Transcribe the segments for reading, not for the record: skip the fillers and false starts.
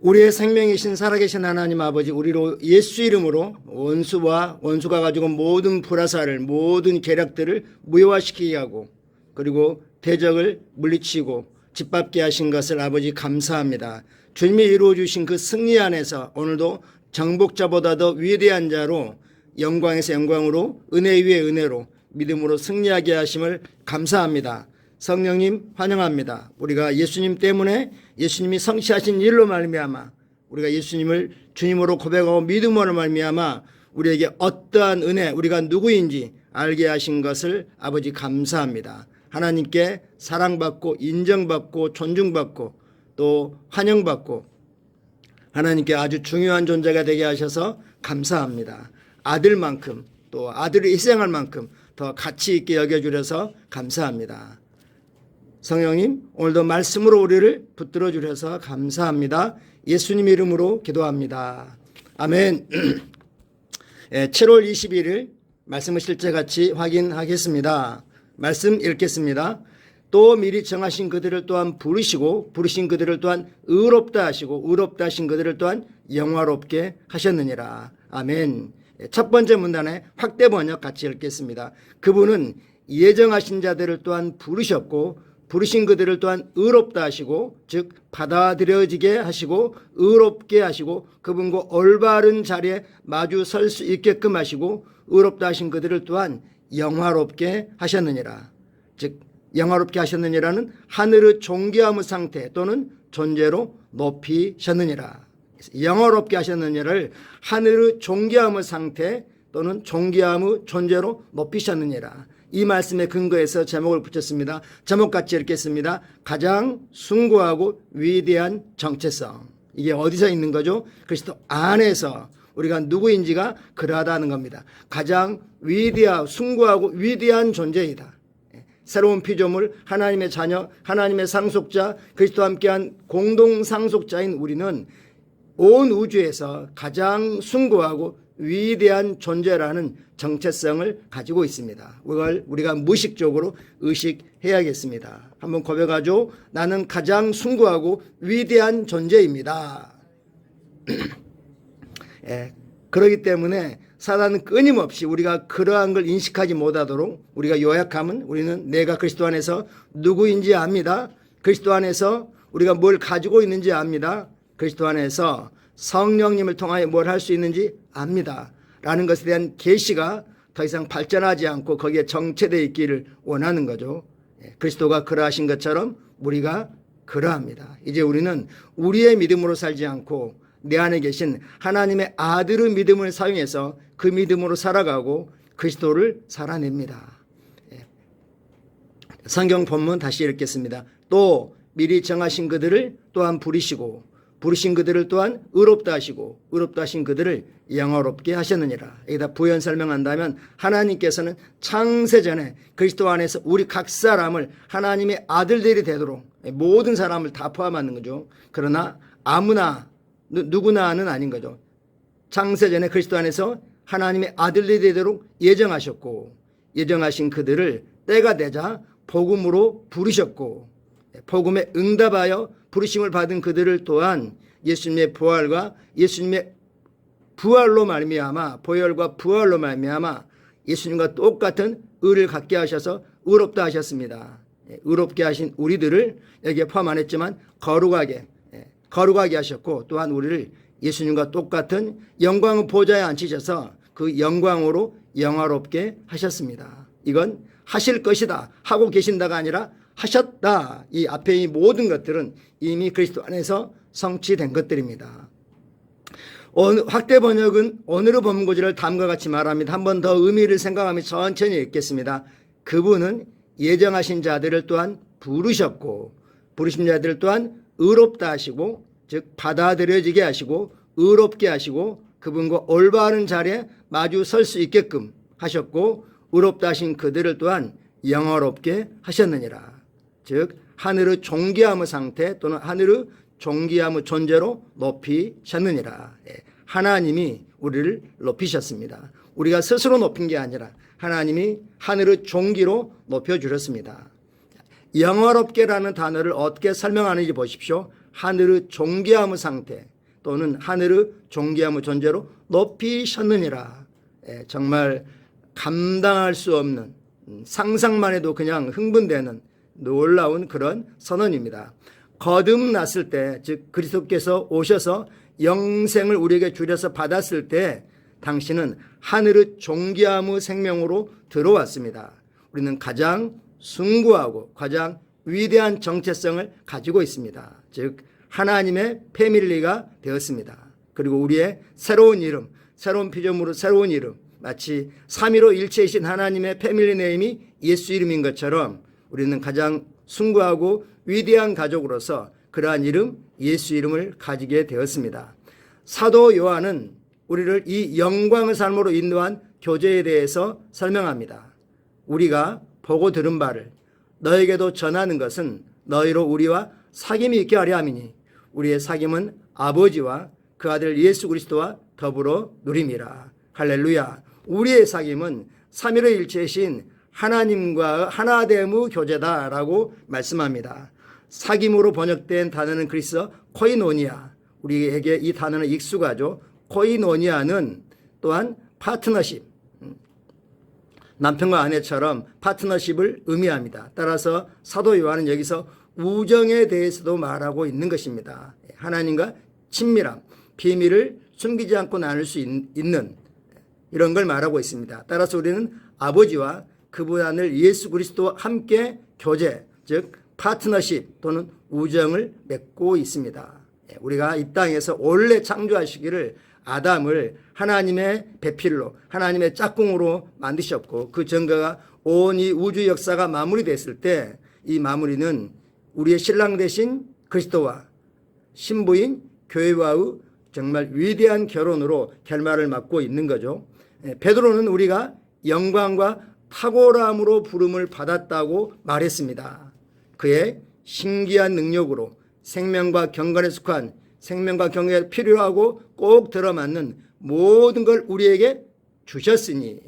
우리의 생명이신 살아계신 하나님 아버지, 우리로 예수 이름으로 원수가 가지고 모든 불화살을, 모든 계략들을 무효화시키게 하고, 그리고 대적을 물리치고 짓밟게 하신 것을 아버지 감사합니다. 주님이 이루어 주신 그 승리 안에서 오늘도 정복자보다 더 위대한 자로, 영광에서 영광으로, 은혜 위에 은혜로, 믿음으로 승리하게 하심을 감사합니다. 성령님 환영합니다. 우리가 예수님 때문에, 예수님이 성취하신 일로 말미암아, 우리가 예수님을 주님으로 고백하고 믿음으로 말미암아 우리에게 어떠한 은혜, 우리가 누구인지 알게 하신 것을 아버지 감사합니다. 하나님께 사랑받고 인정받고 존중받고 또 환영받고 하나님께 아주 중요한 존재가 되게 하셔서 감사합니다. 아들만큼, 또 아들을 희생할 만큼 더 가치 있게 여겨주셔서 감사합니다. 성령님, 오늘도 말씀으로 우리를 붙들어 주셔서 감사합니다. 예수님 이름으로 기도합니다. 아멘. 7월 21일 말씀을 실제 같이 확인하겠습니다. 말씀 읽겠습니다. 또 미리 정하신 그들을 또한 부르시고, 부르신 그들을 또한 의롭다 하시고, 의롭다 하신 그들을 또한 영화롭게 하셨느니라. 아멘. 첫 번째 문단의 확대 번역 같이 읽겠습니다. 그분은 예정하신 자들을 또한 부르셨고, 부르신 그들을 또한 의롭다 하시고, 즉 받아들여지게 하시고 의롭게 하시고 그분과 올바른 자리에 마주 설 수 있게끔 하시고 의롭다 하신 그들을 또한 영화롭게 하셨느니라. 즉 영화롭게 하셨느니라는 하늘의 존귀함의 상태 또는 존재로 높이셨느니라. 영화롭게 하셨느니라를 하늘의 존귀함의 상태 또는 존귀함의 존재로 높이셨느니라. 이 말씀에 근거해서 제목을 붙였습니다. 제목 같이 읽겠습니다. 가장 숭고하고 위대한 정체성. 이게 어디서 있는 거죠? 그리스도 안에서 우리가 누구인지가 그러하다는 겁니다. 가장 위대하고 숭고하고 위대한 존재이다. 새로운 피조물, 하나님의 자녀, 하나님의 상속자, 그리스도와 함께한 공동 상속자인 우리는 온 우주에서 가장 숭고하고 위대한 존재라는 정체성을 가지고 있습니다. 그걸 우리가 무의식적으로 의식해야겠습니다. 한번 고백하죠. 나는 가장 숭고하고 위대한 존재입니다. 그렇기 때문에 사단은 끊임없이 우리가 그러한 걸 인식하지 못하도록 우리가 요약하면 우리는 내가 그리스도 안에서 누구인지 압니다. 그리스도 안에서 우리가 뭘 가지고 있는지 압니다. 그리스도 안에서 성령님을 통하여 뭘 할 수 있는지 압니다. 라는 것에 대한 계시가 더 이상 발전하지 않고 거기에 정체되어 있기를 원하는 거죠. 그리스도가 그러하신 것처럼 우리가 그러합니다. 이제 우리는 우리의 믿음으로 살지 않고 내 안에 계신 하나님의 아들의 믿음을 사용해서 그 믿음으로 살아가고 그리스도를 살아냅니다. 성경 본문 다시 읽겠습니다. 또 미리 정하신 그들을 또한 부르시고 부르신 그들을 또한 의롭다 하시고 의롭다 하신 그들을 영화롭게 하셨느니라. 여기다 부연 설명한다면 하나님께서는 창세전에 그리스도 안에서 우리 각 사람을 하나님의 아들들이 되도록 모든 사람을 다 포함하는 거죠. 그러나 아무나 누구나는 아닌 거죠. 창세전에 그리스도 안에서 하나님의 아들들이 되도록 예정하셨고 예정하신 그들을 때가 되자 복음으로 부르셨고 복음에 응답하여 부르심을 받은 그들을 또한 예수님의 부활과 예수님의 부활로 말미암아 보혈과 부활로 말미암아 예수님과 똑같은 의를 갖게 하셔서 의롭다 하셨습니다. 의롭게 하신 우리들을 여기에 포함 안 했지만 거룩하게 하셨고 또한 우리를 예수님과 똑같은 영광의 보좌에 앉히셔서 그 영광으로 영화롭게 하셨습니다. 이건 하실 것이다 하고 계신다가 아니라 하셨다. 이 앞에 이 모든 것들은 이미 그리스도 안에서 성취된 것들입니다. 확대 번역은 오늘의 본구절을 다음과 같이 말합니다. 한 번 더 의미를 생각하며 천천히 읽겠습니다. 그분은 예정하신 자들을 또한 부르셨고 부르신 자들을 또한 의롭다 하시고 즉 받아들여지게 하시고 의롭게 하시고 그분과 올바른 자리에 마주 설 수 있게끔 하셨고 의롭다 하신 그들을 또한 영화롭게 하셨느니라. 즉 하늘의 존귀함의 상태 또는 하늘의 존귀함의 존재로 높이셨느니라. 하나님이 우리를 높이셨습니다. 우리가 스스로 높인 게 아니라 하나님이 하늘의 존귀로 높여주셨습니다. 영화롭게라는 단어를 어떻게 설명하는지 보십시오. 하늘의 존귀함의 상태 또는 하늘의 존귀함의 존재로 높이셨느니라. 정말 감당할 수 없는, 상상만 해도 그냥 흥분되는 놀라운 그런 선언입니다. 거듭났을 때, 즉 그리스도께서 오셔서 영생을 우리에게 주려서 받았을 때 당신은 하늘의 존귀함의 생명으로 들어왔습니다. 우리는 가장 숭고하고 가장 위대한 정체성을 가지고 있습니다. 즉 하나님의 패밀리가 되었습니다. 그리고 우리의 새로운 이름, 새로운 피조물의 새로운 이름, 마치 삼위로 일체이신 하나님의 패밀리 네임이 예수 이름인 것처럼 우리는 가장 숭고하고 위대한 가족으로서 그러한 이름, 예수 이름을 가지게 되었습니다. 사도 요한은 우리를 이 영광의 삶으로 인도한 교제에 대해서 설명합니다. 우리가 보고 들은 바를 너에게도 전하는 것은 너희로 우리와 사귐이 있게 하려 함이니 우리의 사귐은 아버지와 그 아들 예수 그리스도와 더불어 누림이라. 할렐루야. 우리의 사귐은 삼위의 일체이신 하나님과 하나됨의 교제다라고 말씀합니다. 사귐으로 번역된 단어는 그리스어 코이노니아. 우리에게 이 단어는 익숙하죠. 코이노니아는 또한 파트너십, 남편과 아내처럼 파트너십을 의미합니다. 따라서 사도 요한은 여기서 우정에 대해서도 말하고 있는 것입니다. 하나님과 친밀함, 비밀을 숨기지 않고 나눌 수 있는 이런 걸 말하고 있습니다. 따라서 우리는 아버지와 그분 아들 예수 그리스도와 함께 교제, 즉 파트너십 또는 우정을 맺고 있습니다. 우리가 이 땅에서 원래 창조하시기를 아담을 하나님의 배필로, 하나님의 짝꿍으로 만드셨고 그 전가가 온 이 우주 역사가 마무리됐을 때 이 마무리는 우리의 신랑 되신 그리스도와 신부인 교회와의 정말 위대한 결혼으로 결말을 맞고 있는 거죠. 베드로는 우리가 영광과 탁월함으로 부름을 받았다고 말했습니다. 그의 신기한 능력으로 생명과 경건에 속한, 생명과 경건에 필요하고 꼭 들어맞는 모든 걸 우리에게 주셨으니,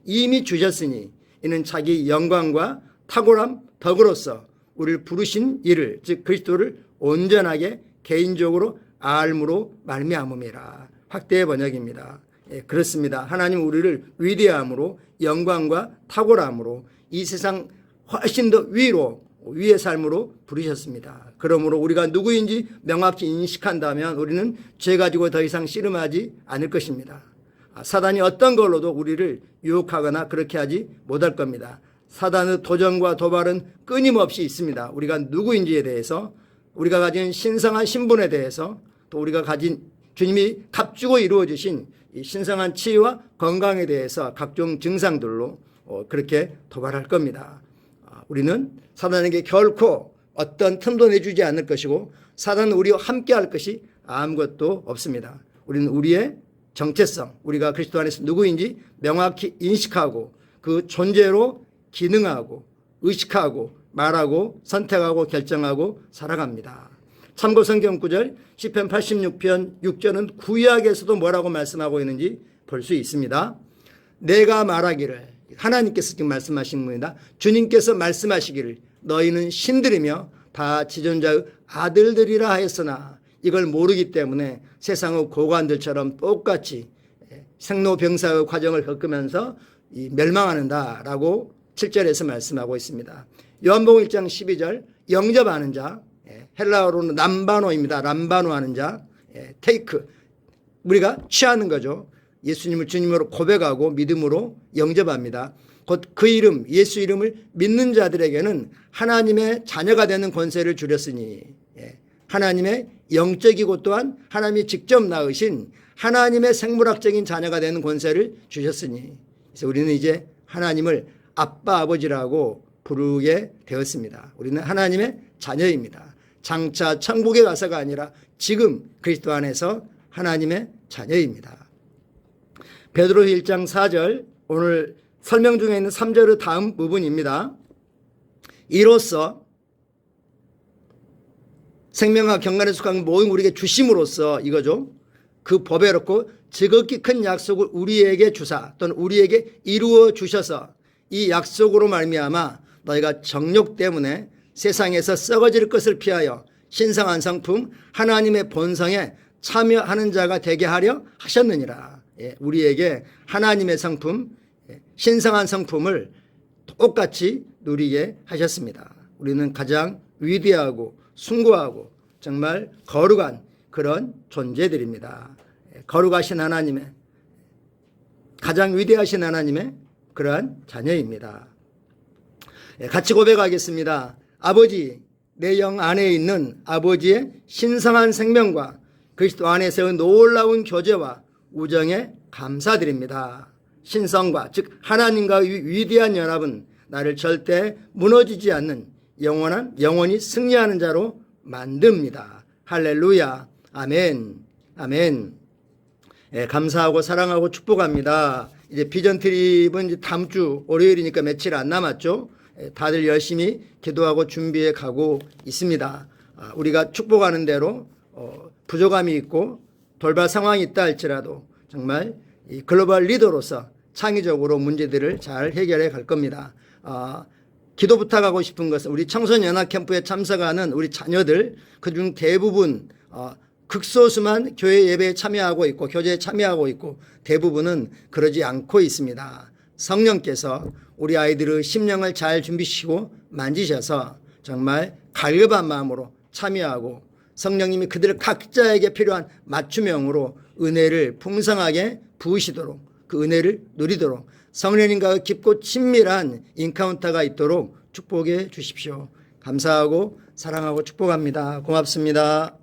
이미 주셨으니 이는 자기 영광과 탁월함 덕으로서 우리를 부르신 이를, 즉 그리스도를 온전하게 개인적으로 알므로 말미암음이라. 확대 번역입니다. 그렇습니다. 하나님 우리를 위대함으로, 영광과 탁월함으로 이 세상 훨씬 더 위의 삶으로 부르셨습니다. 그러므로 우리가 누구인지 명확히 인식한다면 우리는 죄 가지고 더 이상 씨름하지 않을 것입니다. 사단이 어떤 걸로도 우리를 유혹하거나 그렇게 하지 못할 겁니다. 사단의 도전과 도발은 끊임없이 있습니다. 우리가 누구인지에 대해서, 우리가 가진 신성한 신분에 대해서, 또 우리가 가진 주님이 값주고 이루어주신 이 신성한 치유와 건강에 대해서 각종 증상들로 그렇게 도발할 겁니다. 우리는 사단에게 결코 어떤 틈도 내주지 않을 것이고 사단은 우리와 함께 할 것이 아무것도 없습니다. 우리는 우리의 정체성, 우리가 그리스도 안에서 누구인지 명확히 인식하고 그 존재로 기능하고 의식하고 말하고 선택하고 결정하고 살아갑니다. 참고 성경 구절 시편 86편 6절은 구약에서도 뭐라고 말씀하고 있는지 볼 수 있습니다. 내가 말하기를, 하나님께서 지금 말씀하신 분이다. 주님께서 말씀하시기를 너희는 신들이며 다 지존자의 아들들이라 하였으나 이걸 모르기 때문에 세상의 고관들처럼 똑같이 생로병사의 과정을 겪으면서 멸망하는다라고 7절에서 말씀하고 있습니다. 요한복음 1장 12절 영접하는 자, 헬라어로는 람바노입니다. 람바노하는 자, 테이크, 우리가 취하는 거죠. 예수님을 주님으로 고백하고 믿음으로 영접합니다. 곧 그 이름, 예수 이름을 믿는 자들에게는 하나님의 자녀가 되는 권세를 주렸으니, 하나님의 영적이고 또한 하나님이 직접 낳으신 하나님의 생물학적인 자녀가 되는 권세를 주셨으니, 그래서 우리는 이제 하나님을 아빠 아버지라고 부르게 되었습니다. 우리는 하나님의 자녀입니다. 장차 천국에 가서가 아니라 지금 그리스도 안에서 하나님의 자녀입니다. 베드로 1장 4절, 오늘 설명 중에 있는 3절의 다음 부분입니다. 이로써 생명과 경건에 속한 모든 우리에게 주심으로써 이거죠. 그 법에 놓고 지극히 큰 약속을 우리에게 주사 또는 우리에게 이루어 주셔서 이 약속으로 말미암아 너희가 정욕 때문에 세상에서 썩어질 것을 피하여 신성한 성품 하나님의 본성에 참여하는 자가 되게 하려 하셨느니라. 우리에게 하나님의 성품, 신성한 성품을 똑같이 누리게 하셨습니다. 우리는 가장 위대하고 숭고하고 정말 거룩한 그런 존재들입니다. 거룩하신 하나님의, 가장 위대하신 하나님의 그러한 자녀입니다. 같이 고백하겠습니다. 아버지, 내 영 안에 있는 아버지의 신성한 생명과 그리스도 안에서의 놀라운 교제와 우정에 감사드립니다. 신성과 즉 하나님과의 위대한 연합은 나를 절대 무너지지 않는 영원히 승리하는 자로 만듭니다. 할렐루야. 아멘. 아멘. 감사하고 사랑하고 축복합니다. 이제 비전 트립은 이제 다음 주 월요일이니까 며칠 안 남았죠. 다들 열심히 기도하고 준비해 가고 있습니다. 우리가 축복하는 대로 부족함이 있고 돌발 상황이 있다 할지라도 정말 이 글로벌 리더로서 창의적으로 문제들을 잘 해결해 갈 겁니다. 기도 부탁하고 싶은 것은 우리 청소년 캠프에 참석하는 우리 자녀들 그중 대부분 극소수만 교회 예배에 참여하고 있고 교제에 참여하고 있고 대부분은 그러지 않고 있습니다. 성령께서 우리 아이들의 심령을 잘 준비시키고 만지셔서 정말 갈급한 마음으로 참여하고 성령님이 그들 각자에게 필요한 맞춤형으로 은혜를 풍성하게 부으시도록 그 은혜를 누리도록 성령님과 깊고 친밀한 인카운터가 있도록 축복해 주십시오. 감사하고 사랑하고 축복합니다. 고맙습니다.